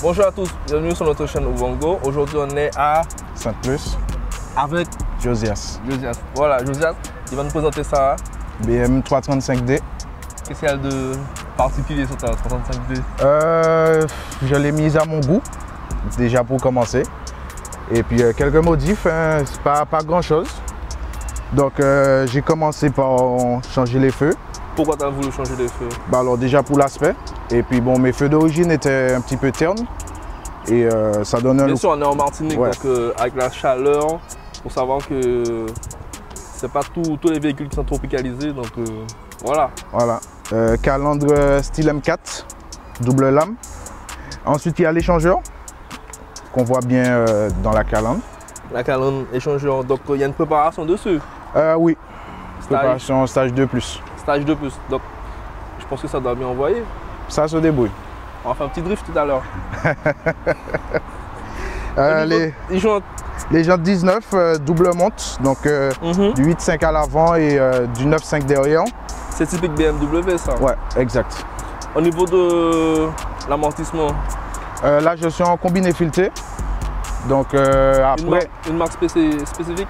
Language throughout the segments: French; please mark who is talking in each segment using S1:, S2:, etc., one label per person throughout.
S1: Bonjour à tous, bienvenue sur notre chaîne Ovongo. Aujourd'hui on est à
S2: Sainte-Luce
S1: avec
S2: Josias.
S1: Voilà, Josias, il va nous présenter ça.
S2: BM 335D.
S1: Qu'est-ce qu'il y a de particulier sur ta 335D?
S2: Je l'ai mise à mon goût, déjà pour commencer. Et puis quelques modifs, hein, c'est pas grand chose. Donc j'ai commencé par changer les feux.
S1: Pourquoi tu as voulu changer les feux?
S2: Alors déjà pour l'aspect. Et puis bon, mes feux d'origine étaient un petit peu ternes. Et ça donne un
S1: Bien
S2: look.
S1: sûr, on est en Martinique,
S2: Ouais.
S1: donc avec la chaleur, il faut savoir que c'est pas tous les véhicules qui sont tropicalisés, donc voilà.
S2: Voilà. Calandre style M4, double lame. Ensuite il y a l'échangeur, qu'on voit bien dans la calandre.
S1: La calandre échangeur, donc il y a une préparation dessus.
S2: Oui,
S1: Stage,
S2: préparation stage 2+.
S1: stage 2+. Donc je pense que ça doit bien envoyer.
S2: Ça se débrouille.
S1: On va faire un petit drift tout à l'heure.
S2: Les jantes 19 double monte, donc du 8.5 à l'avant et du 9.5 derrière.
S1: C'est typique BMW ça.
S2: Ouais, exact.
S1: Au niveau de l'amortissement,
S2: Là, je suis en combiné fileté. Donc après,
S1: une marque spécifique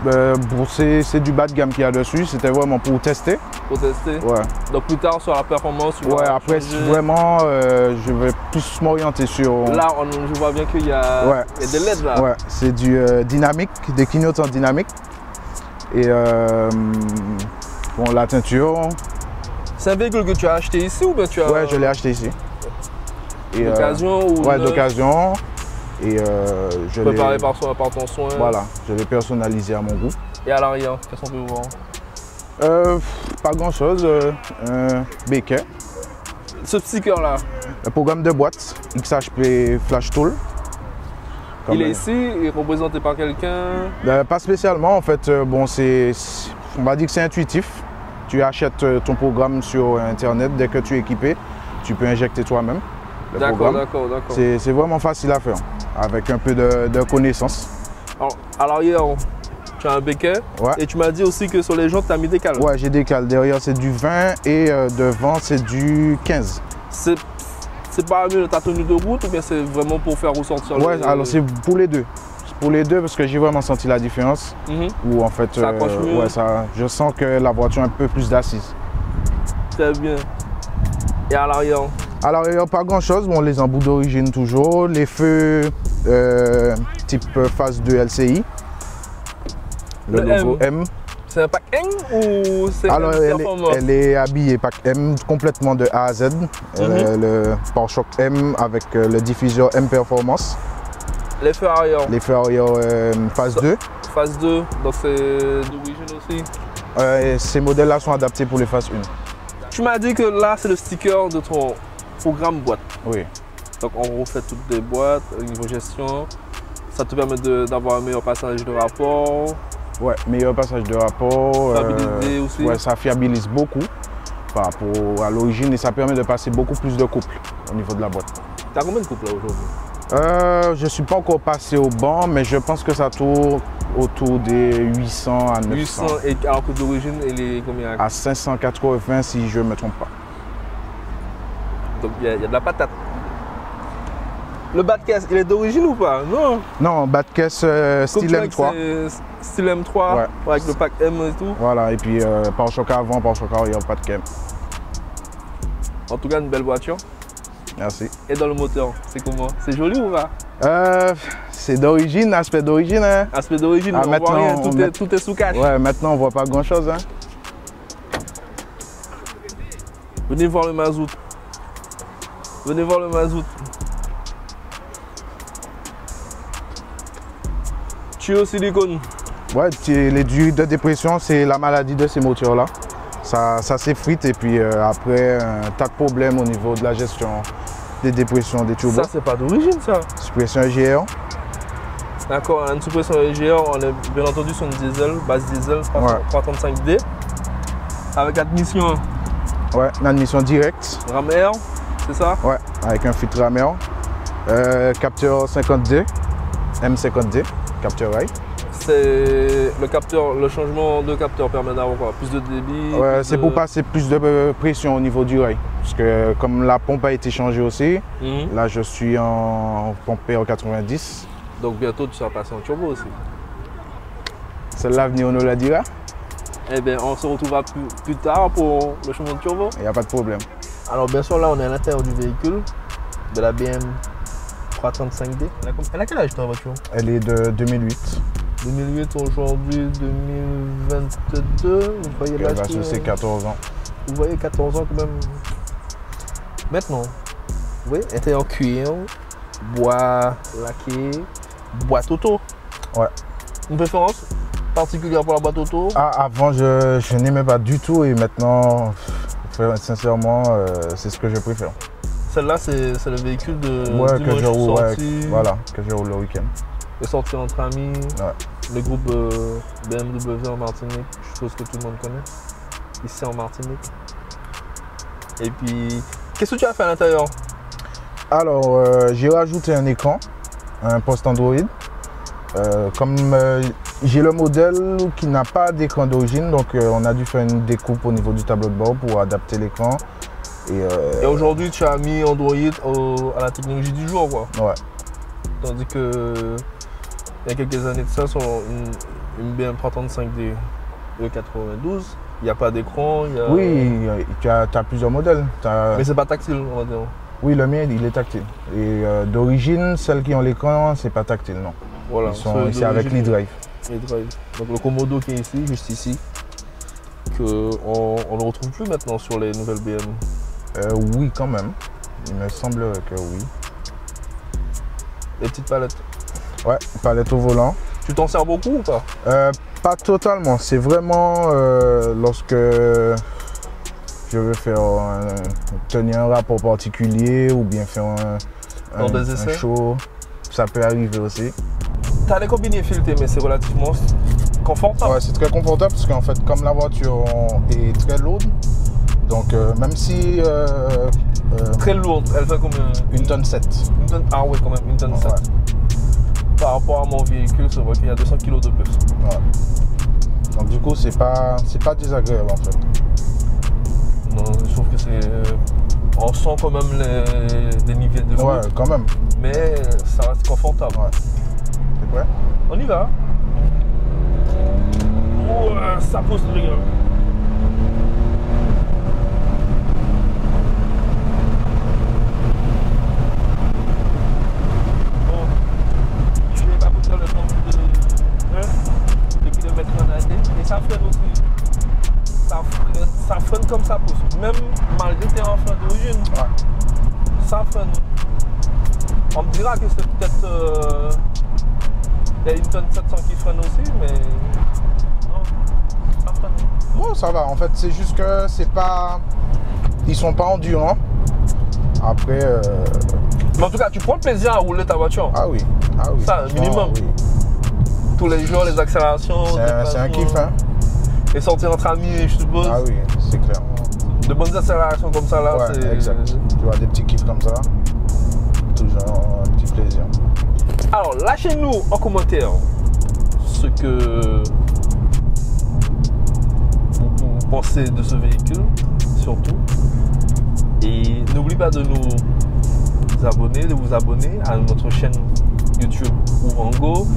S2: bon, c'est du bas de gamme qu'il y a dessus. C'était vraiment pour tester.
S1: pour tester.
S2: Ouais.
S1: Donc plus tard sur la performance, tu vas
S2: Ouais, après,
S1: changer.
S2: vraiment, je vais plus m'orienter sur.
S1: Là, je vois bien qu'il y a,
S2: Ouais.
S1: il y a des LED là.
S2: Ouais, c'est du dynamique, des clignotants dynamiques. Et bon, la teinture.
S1: C'est un véhicule que tu as acheté ici ou bien tu as
S2: Ouais, je l'ai acheté ici. Et,
S1: d'occasion ou
S2: ouais,
S1: neuf,
S2: d'occasion. Et je l'ai
S1: préparé par ton soin.
S2: Voilà, je l'ai personnalisé à mon goût.
S1: Et à l'arrière, qu'est-ce qu'on peut voir?
S2: Pas grand chose. Un béquet.
S1: Ce sticker là,
S2: Un programme de boîte XHP Flash Tool.
S1: il est ici, il est représenté par quelqu'un.
S2: Pas spécialement en fait. Bon, on va dire que c'est intuitif. Tu achètes ton programme sur internet, dès que tu es équipé, tu peux injecter toi-même le
S1: D'accord,
S2: programme.
S1: d'accord.
S2: C'est vraiment facile à faire, avec un peu de connaissance.
S1: Alors, à l'arrière, tu as un béquet.
S2: Ouais.
S1: Et tu m'as dit aussi que sur les jantes, tu as mis des cales.
S2: Ouais, j'ai des cales. Derrière, c'est du 20 et devant, c'est du 15.
S1: C'est pas mieux ta tenue de route ou bien c'est vraiment pour faire ressortir
S2: Ouais, alors c'est pour les deux. C'est pour les deux parce que j'ai vraiment senti la différence. Où en fait,
S1: Ça accroche mieux.
S2: ouais, je sens que la voiture a un peu plus d'assises.
S1: Très bien. Et à l'arrière?
S2: À l'arrière, pas grand chose. Bon, les embouts d'origine toujours. Les feux type phase 2 LCI. Le logo M.
S1: C'est un pack M ou c'est
S2: Alors,
S1: un performance?
S2: elle est habillée pack M complètement de A à Z. Le pare-choc M avec le diffuseur M Performance.
S1: Les feux arrière?
S2: Les feux arrière phase 2.
S1: Phase 2, donc c'est d'origine aussi.
S2: Ces modèles-là sont adaptés pour les phases 1.
S1: Tu m'as dit que là, c'est le sticker de ton programme boîte.
S2: Oui.
S1: Donc on refait toutes les boîtes au niveau gestion. Ça te permet d'avoir un meilleur passage de rapport.
S2: Ouais, meilleur passage de rapport.
S1: Fiabilité aussi.
S2: Ouais, ça fiabilise beaucoup par rapport à l'origine et ça permet de passer beaucoup plus de couples au niveau de la boîte.
S1: Tu as combien de couples là aujourd'hui?
S2: Je ne suis pas encore passé au banc, mais je pense que ça tourne autour des 800 à 900.
S1: 800, et alors que d'origine, il est combien?
S2: À 580 si je ne me trompe pas.
S1: Donc il y a de la patate. Le bas de caisse, il est d'origine ou pas? Non.
S2: Non, bas de caisse style M3.
S1: Style M3,
S2: Ouais.
S1: avec le pack M et tout.
S2: Voilà, et puis pare-choc avant, pare-choc arrière, pas de cam.
S1: En tout cas, une belle voiture.
S2: Merci.
S1: Et dans le moteur, c'est comment? C'est joli ou pas?
S2: C'est d'origine, aspect d'origine. Hein.
S1: Aspect d'origine,
S2: Ah,
S1: on voit
S2: maintenant,
S1: rien, tout est sous cache.
S2: Ouais, maintenant on voit pas grand chose. Hein.
S1: Venez voir le mazout. Venez voir le mazout. Tuyau silicone.
S2: Ouais, les durées de dépression, c'est la maladie de ces moteurs-là. Ça s'effrite et puis après, un tas de problèmes au niveau de la gestion des dépressions des turbos.
S1: Ça, c'est pas d'origine, ça.
S2: Suppression EGR.
S1: D'accord, une suppression EGR, on est bien entendu sur une diesel, base diesel, 335D. Avec admission
S2: Ouais, une admission directe.
S1: ram air, c'est ça?
S2: Ouais, avec un filtre ram air. Capteur 50D, M50D, capteur rail.
S1: c'est le capteur, le changement de capteur permet d'avoir quoi? Plus de débit?
S2: Ouais, c'est pour passer plus de pression au niveau du rail. Parce que comme la pompe a été changée aussi, là je suis en pompé en 90.
S1: Donc bientôt tu seras passé en turbo aussi.
S2: C'est l'avenir, on nous la dira.
S1: Eh bien, on se retrouvera plus tard pour le changement de turbo.
S2: Il n'y a pas de problème.
S1: Alors bien sûr, là on est à l'intérieur du véhicule, de la BM 335D. Elle a quel âge ta voiture?
S2: Elle est de 2008.
S1: 2008, aujourd'hui 2022, vous voyez l'âge?
S2: Elle va sur ses 14 ans.
S1: Vous voyez 14 ans quand même. Maintenant, vous voyez, elle était en cuir, bois laqué, boîte auto.
S2: Ouais.
S1: Une préférence particulière pour la boîte auto?
S2: Ah, avant je n'aimais pas du tout et maintenant, sincèrement, c'est ce que je préfère.
S1: Celle-là, c'est le véhicule de
S2: que je roule,
S1: sortie,
S2: voilà, que je roule le week-end.
S1: Et sorti entre amis,
S2: ouais.
S1: Le groupe BMW en Martinique, je suppose que tout le monde connaît, ici en Martinique. Et puis, qu'est-ce que tu as fait à l'intérieur?
S2: Alors, j'ai rajouté un écran, un poste Android. Comme j'ai le modèle qui n'a pas d'écran d'origine, donc on a dû faire une découpe au niveau du tableau de bord pour adapter l'écran.
S1: Et aujourd'hui, tu as mis Android à la technologie du jour, quoi.
S2: Ouais.
S1: Tandis que il y a quelques années de ça, sur une BM 335D E92, il n'y a pas d'écran.
S2: Oui, tu as plusieurs modèles.
S1: Mais c'est pas tactile, on va dire.
S2: Oui, le mien, il est tactile. Et d'origine, celles qui ont l'écran, c'est pas tactile, non.
S1: Voilà,
S2: ils sont ici avec l'e-drive.
S1: Donc le Komodo qui est ici, juste ici, qu'on ne retrouve plus maintenant sur les nouvelles BM.
S2: Oui, quand même. Il me semblerait que oui.
S1: Les petites palettes.
S2: Ouais, palette au volant.
S1: Tu t'en sers beaucoup ou pas?
S2: Pas totalement. C'est vraiment lorsque je veux faire tenir un rapport particulier ou bien faire un show. Ça peut arriver aussi.
S1: Tu as les combinés filetés, mais c'est relativement confortable.
S2: Ouais, c'est très confortable parce qu'en fait, comme la voiture est très lourde, donc même si...
S1: très lourde, elle fait combien?
S2: Une tonne 7.
S1: Une tonne, ah oui, quand même, une tonne 7.
S2: Ouais.
S1: Par rapport à mon véhicule, c'est vrai qu'il y a 200 kg de plus.
S2: Ouais. Donc du coup, c'est pas désagréable en fait.
S1: Non, je trouve que c'est... on sent quand même les niveaux de l'eau.
S2: Ouais, quand même.
S1: Mais ça reste confortable.
S2: Ouais. T'es prêt?
S1: On y va. Ouais, ça pousse les gars. Bon, je vais pas vous dire le temps de kilomètres en année. Et ça freine aussi. Ça freine comme ça pousse. Même malgré tes enfants d'origine. Ouais. Ça freine. On me dira que c'est peut-être il y a une tonne 700 qui freine aussi, mais non, ça freine.
S2: Bon, ça va. En fait, c'est juste que c'est pas... Ils sont pas endurants. Après...
S1: Mais en tout cas, tu prends le plaisir à rouler ta voiture.
S2: Ah oui. Ah oui.
S1: Ça, minimum.
S2: Oui.
S1: Tous les jours, les accélérations.
S2: C'est un kiff, hein.
S1: Et sortir entre amis, je suppose.
S2: Ah oui, c'est clair.
S1: De bonnes accélérations comme ça, là,
S2: ouais,
S1: c'est...
S2: exact. Tu vois, des petits kiffs comme ça. Toujours un petit plaisir.
S1: Alors, lâchez-nous en commentaire ce que vous pensez de ce véhicule, surtout. Et n'oubliez pas de nous abonner, de vous abonner à notre chaîne YouTube Ourango,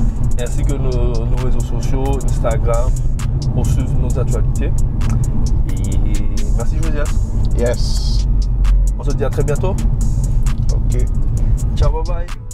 S1: ainsi que nos réseaux sociaux, Instagram, pour suivre nos actualités. Et merci Josias.
S2: Yes.
S1: On se dit à très bientôt.
S2: Ok.
S1: Ciao, bye bye.